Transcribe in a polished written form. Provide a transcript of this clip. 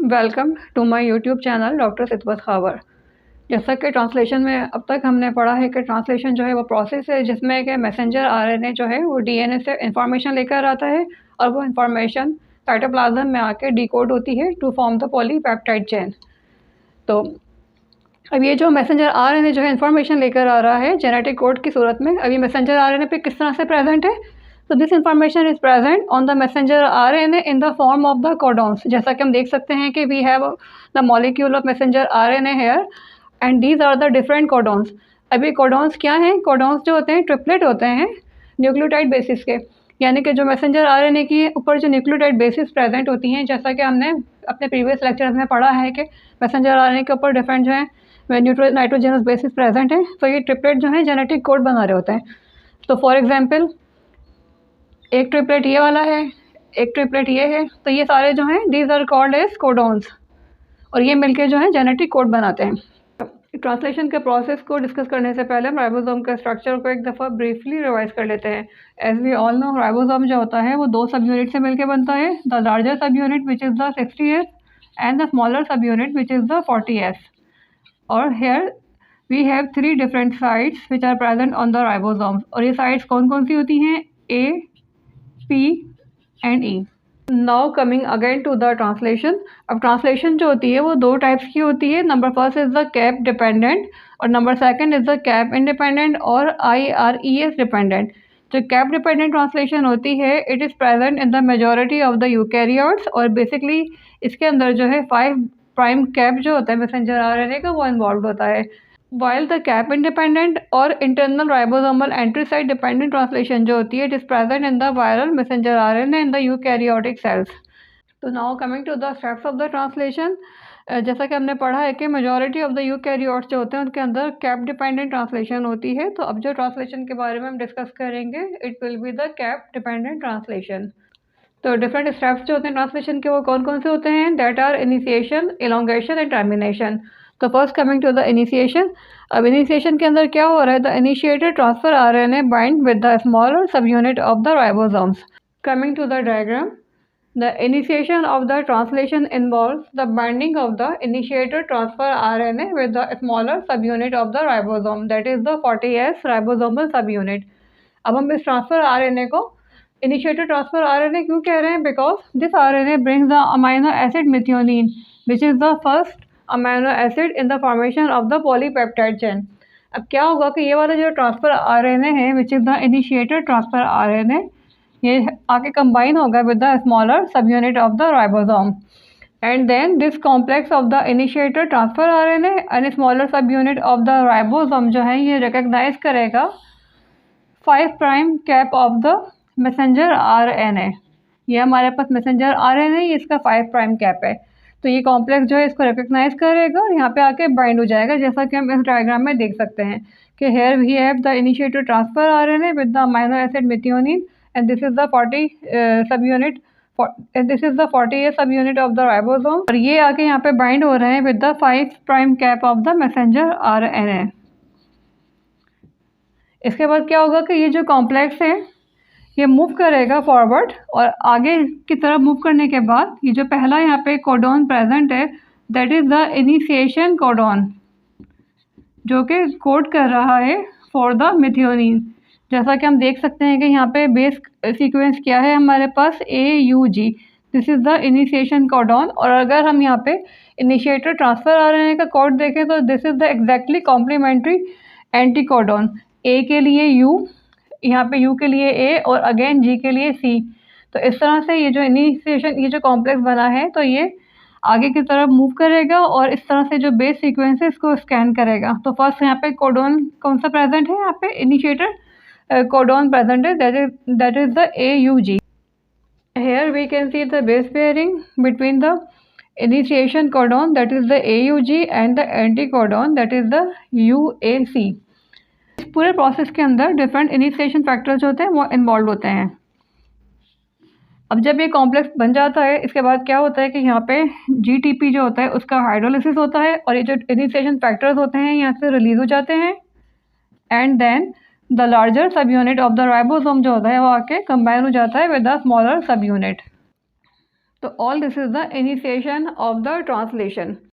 Welcome to my YouTube channel doctor Sitwat Khawar. जैसा कि translation में अब तक हमने पढ़ा है कि ट्रांसलेशन जो है वो प्रोसेस है जिसमें कि मैसेंजर आरएनए जो है वो डीएनए से इंफॉर्मेशन लेकर आता है और वो इंफॉर्मेशन साइटोप्लाज्म में आके डिकोड होती है to form the polypeptide chain. तो अब ये जो मैसेंजर आरएनए जो है इंफॉर्मेशन लेकर आ रहा है जेनेटिक कोड की सूरत में, अभी मैसेंजर आरएनए पे किस तरह से प्रेजेंट है। तो this information is present on the messenger RNA in the form of the codons. जैसा कि हम देख सकते हैं कि we have the molecule of messenger RNA here and these are the different codons. अभी कोडॉन्स क्या हैं? कोडॉन्स जो होते हैं ट्रिपलेट होते हैं न्यूक्लियोटाइड बेसिस के, यानी कि जो मैसेंजर आरएनए की ऊपर जो न्यूक्लियोटाइड बेसिस प्रेजेंट होती हैं, जैसा कि हमने अपने प्रीवियस लेक्चर्स में पढ़ा है कि मैसेंजर आरएनए के ऊपर डिफरेंट जो है नाइट्रोजनस बेसिस प्रेजेंट है। तो ये ट्रिपलेट जो है जेनेटिक कोड बना रहे होते हैं। तो फॉर एग्जांपल एक ट्रिपलेट ये वाला है, एक ट्रिपलेट ये है, तो ये सारे जो हैं these are called as codons और ये मिलके जो है जेनेटिक कोड बनाते हैं। ट्रांसलेशन के प्रोसेस को डिस्कस करने से पहले हम राइबोसोम के स्ट्रक्चर को एक दफ़ा ब्रीफली रिवाइज कर लेते हैं। As we all know ribosome जो होता है वो दो सब यूनिट से मिलकर बनता है, the larger sub unit which is the 60S and the smaller sub unit which is the 40S। और here we have 3 different sites which are present on the ribosomes. और ये साइट्स कौन कौन सी होती हैं? A, P and E. Now coming again to the translation. अब translation जो होती है वो दो टाइप्स की होती है। Number first is the cap dependent और number second is the cap independent और IRES डिपेंडेंट। जो कैप डिपेंडेंट ट्रांसलेशन होती है it is present in the majority of the eukaryotes और बेसिकली इसके अंदर जो है 5 प्राइम कैप जो होता है मैसेंजर आरएनए का वो इन्वॉल्व होता है। वाइल द कैप इंडिपेंडेंट और internal ribosomal entry site dependent translation जो होती है it is present in the viral messenger RNA in the eukaryotic cells. तो now coming to the steps of the translation. जैसा कि हमने पढ़ा है कि मेजॉरिटी ऑफ द यूकैरियोट्स जो होते हैं उनके अंदर कैप डिपेंडेंट ट्रांसलेशन होती है। तो अब जो ट्रांसलेशन के बारे में हम डिस्कस करेंगे it will be the cap dependent translation. तो डिफरेंट स्टेप्स जो होते हैं ट्रांसलेशन के वो कौन कौन से होते हैं? That are initiation, elongation and termination. तो first coming to the initiation. अब इनिशिएशन के अंदर क्या हो रहा है? The initiated transfer RNA bind with the smaller sub unit of the ribosomes. Coming to the diagram, the initiation of the translation involves the binding of the initiated transfer RNA with the smaller sub unit of the ribosome that is the 40S ribosomal sub unit. अब हम इस transfer RNA को initiated transfer RNA क्यों कह रहे हैं? Because this RNA brings the amino acid methionine which is the first amino acid in the formation of the polypeptide chain. अब क्या होगा कि ये वाला जो ट्रांसफर आरएनए है which is the initiated transfer RNA ये आके कंबाइन होगा with the smaller sub unit of the ribosome and then this complex of the initiated transfer RNA and smaller sub unit of the ribosome जो है ये recognise करेगा 5 prime cap of the messenger RNA. ये हमारे पास messenger RNA इसका 5 prime cap है। तो ये कॉम्प्लेक्स जो है इसको रिकग्नाइज करेगा और यहाँ पे आके बाइंड हो जाएगा, जैसा कि हम इस डायग्राम में देख सकते हैं कि here we have the initiated transfer RNA with the amino acid methionine and this is the 40 sub unit this is the 40A सब यूनिट ऑफ द राइबोसोम और ये आके यहाँ पे बाइंड हो रहे हैं with the 5 prime cap of the messenger RNA. इसके बाद क्या होगा कि ये जो कॉम्प्लेक्स है ये मूव करेगा फॉरवर्ड और आगे की तरफ मूव करने के बाद ये जो पहला यहाँ पे कोडॉन प्रेजेंट है that is the initiation codon जो कि कोड कर रहा है फॉर द मेथियोनिन। जैसा कि हम देख सकते हैं कि यहाँ पे बेस सीक्वेंस क्या है हमारे पास AUG, this is the initiation codon. और अगर हम यहाँ पे इनिशिएटर ट्रांसफर आरएनए का कोड देखें तो this is the exactly complementary anti codon. A के लिए U, यहाँ पे U के लिए A और अगेन G के लिए C। तो इस तरह से ये जो इनिशिएशन ये जो कॉम्प्लेक्स बना है तो ये आगे की तरफ मूव करेगा और इस तरह से जो बेस सीक्वेंस है इसको स्कैन करेगा। तो फर्स्ट यहाँ पे कोडॉन कौन सा प्रेजेंट है? यहाँ पे इनिशिएटर कोडॉन प्रेजेंट है that is the AUG। Here we can see the base pairing between the initiation codon that is the AUG and the anti codon that is the UAC। इस पूरे process के अंदर different initiation factors जो होते हैं वो involve होते हैं। अब जब ये कॉम्प्लेक्स बन जाता है इसके बाद क्या होता है कि यहाँ पे GTP जो होता है उसका हाइड्रोलिसिस होता है और ये जो इनिशिएशन फैक्टर्स होते हैं यहाँ से रिलीज हो जाते हैं and then the larger sub unit of the ribosome जो होता है वो आके कंबाइन हो जाता है with the smaller sub unit. तो all this is the initiation of the translation.